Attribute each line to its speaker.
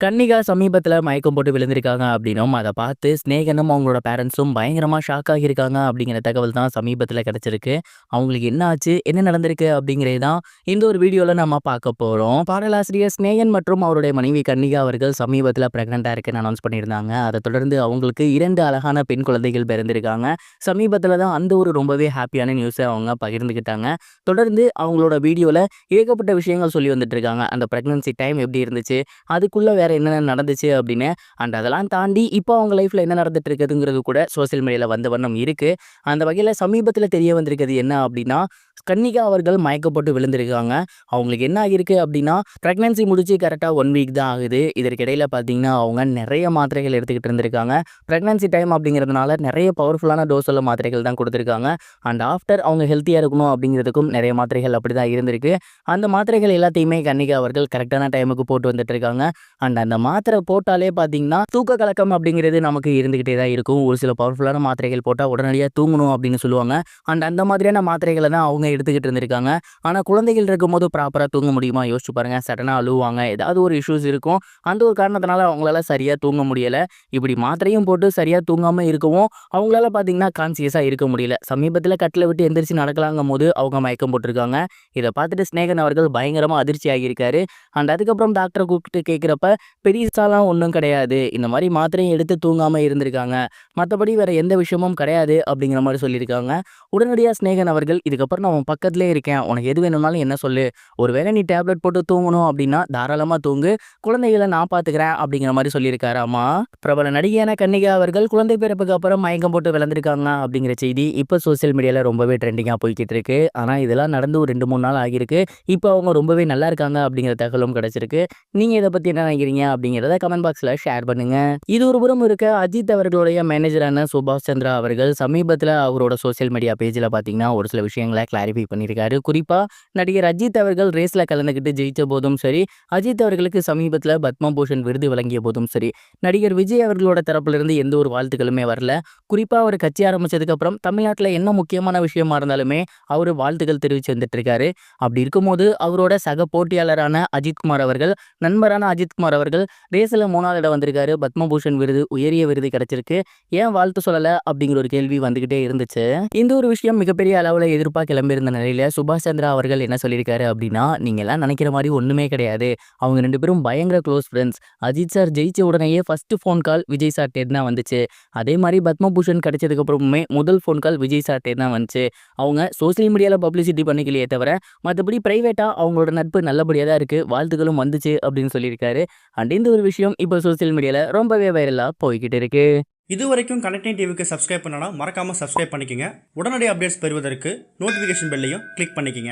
Speaker 1: கன்னிகா சமீபத்தில மயக்கம் போட்டு விழுந்திருக்காங்க அப்படின்னும், அத பார்த்து சிநேகனும் அவங்களோட பேரண்ட்ஸும் பயங்கரமா ஷாக் ஆகியிருக்காங்க அப்படிங்கிற தகவல் தான் சமீபத்தில கிடைச்சிருக்கு. அவங்களுக்கு என்ன ஆச்சு? என்ன நடந்திருக்கு? அப்படிங்கிறது தான் இந்த ஒரு வீடியோல நம்ம பார்க்க போறோம். பாடலாசிரியர் சிநேகன் மற்றும் அவருடைய மனைவி கன்னிகா அவர்கள் சமீபத்தில பிரெக்னன்ட்டா இருக்கேன்னு அனௌன்ஸ் பண்ணியிருந்தாங்க. அத தொடர்ந்து அவங்களுக்கு 2 அழகான பெண் குழந்தைகள் பிறந்திருக்காங்க. சமீபத்தில தான் அந்த ஒரு ரொம்பவே ஹேப்பியான நியூஸ அவங்க பகிர்ந்துக்கிட்டாங்க. தொடர்ந்து அவங்களோட வீடியோல ஏகப்பட்ட விஷயங்கள் சொல்லி வந்துட்டு இருக்காங்க. அந்த பிரெக்னன்சி டைம் எப்படி இருந்துச்சு? அதுக்குள்ள வேற என்னென்ன நடந்துச்சு அப்படின்னு. அதெல்லாம் தாண்டி இப்போ அவங்க லைஃப்ல என்ன நடந்துட்டு இருக்குதுங்கிறது கூட சோசியல் மீடியால வந்த வண்ணம் இருக்கு. அந்த வகையில சமீபத்தில தெரிய வந்திருக்கிறது என்ன அப்படின்னா, கன்னிகா அவர்கள் மயக்கம் போட்டு விழுந்திருக்காங்க. அவங்களுக்கு என்ன ஆகியிருக்கு அப்படின்னா, பிரெக்னன்சி முடிச்சு கரெக்ட்டா 1 வீக் தான் ஆகுது. இதற்கிடையில பார்த்தீங்கன்னா, அவங்க நெறைய மாத்திரைகள் எடுத்துக்கிட்டு இருந்திருக்காங்க. பிரெக்னன்சி டைம் அப்படிங்கிறதுனால நெறைய பவர்ஃபுல்லான டோஸ் உள்ள மாத்திரைகள் தான் குடுத்துருக்காங்க. ஆஃப்டர் அவங்க ஹெல்த்தியா இருக்கணும் அப்படிங்கிறதுக்கும் நெறைய மாத்திரைகள் அப்படிதான் இருந்திருக்கு. அந்த மாத்திரைகள் எல்லாத்தையுமே கன்னிகா அவர்கள் கரெக்ட்டான டைமுக்கு போட்டு வந்துட்டு இருக்காங்க. அந்த மாத்திரை போட்டாலே பார்த்தீங்கன்னா, தூக்க கலக்கம் அப்படிங்கிறது நமக்கு இருந்துகிட்டே தான் இருக்கும். ஒரு சில பவர்ஃபுல்லான மாத்திரைகள் போட்டா உடனடியா தூங்கணும் அப்படின்னு சொல்லுவாங்க. அந்த மாதிரியான மாத்திரைகள தான் அவங்க எடுத்துக்கிட்டு இருந்திருக்காங்க. ஆனா குழந்தைகள் இருக்கும்போது ப்ராப்பரா தூங்க முடியுமா? யோசிச்சு பாருங்க. சடனா அழுவாங்க. ஏதாவது ஒரு இஷ்யூஸ் இருக்கும். அந்த ஒரு காரணத்தினால அவங்களால சரியா தூங்க முடியல. இப்படி மாத்திரையும் போட்டு சரியா தூங்காம இருக்கவும், அவங்களால பார்த்தீங்கன்னா கான்ஷியஸா இருக்க முடியல. சமீபத்தில கட்டில விட்டு எந்திரிச்சு நடக்கலாங்கும்போது அவங்க மயக்கம் போட்டுருக்காங்க. இத பார்த்துட்டு சிநேகன் அவர்கள் பயங்கரமா அதிர்ச்சி ஆகியிருக்காரு. அதுக்கப்புறம் டாக்டர கூப்பிட்டு கேட்கிறப்ப, பெரிசாலாம் ஒண்ணும் கிடையாது. இந்த மாரி மாத்திரையும் எடுத்து தூங்காம இருந்திருக்காங்க. மத்தபடி வேற எந்த விஷயமும் கிடையாது அப்படிங்கிற மாரி சொல்லியிருக்காங்க. உடனடியா சிநேகன் அவர்கள், "இதுக்கப்புறம் நான் உன் பக்கத்திலேயே இருக்கேன். உனக்கு எது வேணும்னாலும் என்ன சொல்லு. ஒருவேளை நீ டேப்லெட் போட்டு தூங்கணும் அப்படின்னா, தாராளமா தூங்கு. குழந்தைகள நான் பார்த்துக்கிறேன்." அப்படிங்கிற மாரி சொல்லியிருக்காராமா. பிரபல நடிகையான கன்னிகா அவர்கள் குழந்தை பிறப்புக்கு அப்புறம் மயக்கம் போட்டு விழுந்திருக்காங்க அப்படிங்கிற செய்தி இப்ப சோசியல் மீடியால ரொம்பவே ட்ரெண்டிங்கா போய்க்கிட்டு இருக்கு. ஆனா இதெல்லாம் நடந்து ஒரு 2, 3 நாள் ஆகியிருக்கு. இப்ப அவங்க ரொம்பவே நல்லா இருக்காங்க அப்படிங்கிற தகவலும் கிடைச்சிருக்கு. நீங்க இத பத்தி என்ன நினைக்கிறீங்க அப்படிங்கிறத கமெண்ட் பாக்ஸ்ல ஷேர் பண்ணுங்க. இது ஒரு புறம் இருக்க, அஜித் அவர்களுடைய மேனேஜரான சுபாஷ் சந்திரா அவர்கள் சமீபத்தில அவரோட சோசியல் மீடியா பேஜ்ல பார்த்தீங்கன்னா, ஒரு சில விஷயங்கள கிளாரிஃபை பண்ணியிருக்காரு. குறிப்பா நடிகர் அஜித் அவர்கள் ரேஸ்ல கலந்துக்கிட்டு ஜெயிச்ச போதும் சரி, அஜித் அவர்களுக்கு சமீபத்தில பத்மபூஷன் விருது வழங்கிய போதும் சரி, நடிகர் விஜய் அவர்களோட தரப்பிலிருந்து எந்த ஒரு வாழ்த்துக்களுமே வரல. குறிப்பா அவர் கட்சி ஆரம்பிச்சதுக்கு அப்புறம் தமிழ்நாட்டுல என்ன முக்கியமான விஷயமா இருந்தாலுமே அவரு வாழ்த்துக்கள் தெரிவிச்சு வந்துட்டு இருக்காரு. அப்படி இருக்கும்போது அவரோட சக போட்டியாளரான அஜித்குமார் அவர்கள், நண்பரான அஜித்குமார் அவர்கள் ரேஸ்ல 3வது இடம் வந்திருக்காரு. பத்மபூஷன் விருது, உயரிய விருது கிடைச்சிருக்கு. ஏன் வாழ்த்து சொல்லல? அப்படிங்கிற ஒரு கேள்வி வந்துகிட்டே இருந்துச்சு. இந்த ஒரு விஷயம் மிகப்பெரிய அளவுல எதிர்ப்பா கிளம்பியிருந்த நிலையில சுபாஷ் சந்திரா அவர்கள் என்ன சொல்லியிருக்காரு அப்படின்னா, நீங்க எல்லாம் நினைக்கிற மாதிரி ஒண்ணுமே கிடையாது. அவங்க 2 பேரும் பயங்கர க்ளோஸ் ஃப்ரெண்ட்ஸ். அஜித் சார் ஜெயிச்ச உடனேயே ஃபர்ஸ்ட் ஃபோன் கால் விஜய் சார்ட்டேருந்து தான் வந்துச்சு. அதே மாதிரி பத்மபூஷன் கிடைச்சதுக்கு அப்புறமுமே முதல் ஃபோன் கால் விஜய் சார்ட்டேருந்து தான் வந்துச்சு. அவங்க சோசியல் மீடியால பப்ளிசிட்டி பண்ணிக்கலையே தவிர, மத்தபடி பிரைவேட்டா அவங்களோட நட்பு நல்லபடியா தான் இருக்கு. வாழ்த்துக்களும் வந்துச்சு அப்படின்னு சொல்லியிருக்காரு. இந்த ஒரு விஷயம் இப்போ சோசியல் மீடியால ரொம்பவே வைரலா போய்க்கிட்டு இருக்கு.
Speaker 2: இதுவரைக்கும் கனெக்டிங் டிவிக்கு சப்ஸ்கிரைப் பண்ணனா மறக்காம சப்ஸ்கிரைப் பண்ணிக்கங்க. உடனடி அப்டேட்ஸ் பெறுவதற்கு நோட்டிஃபிகேஷன் பெல்லையும் கிளிக் பண்ணிக்கங்க.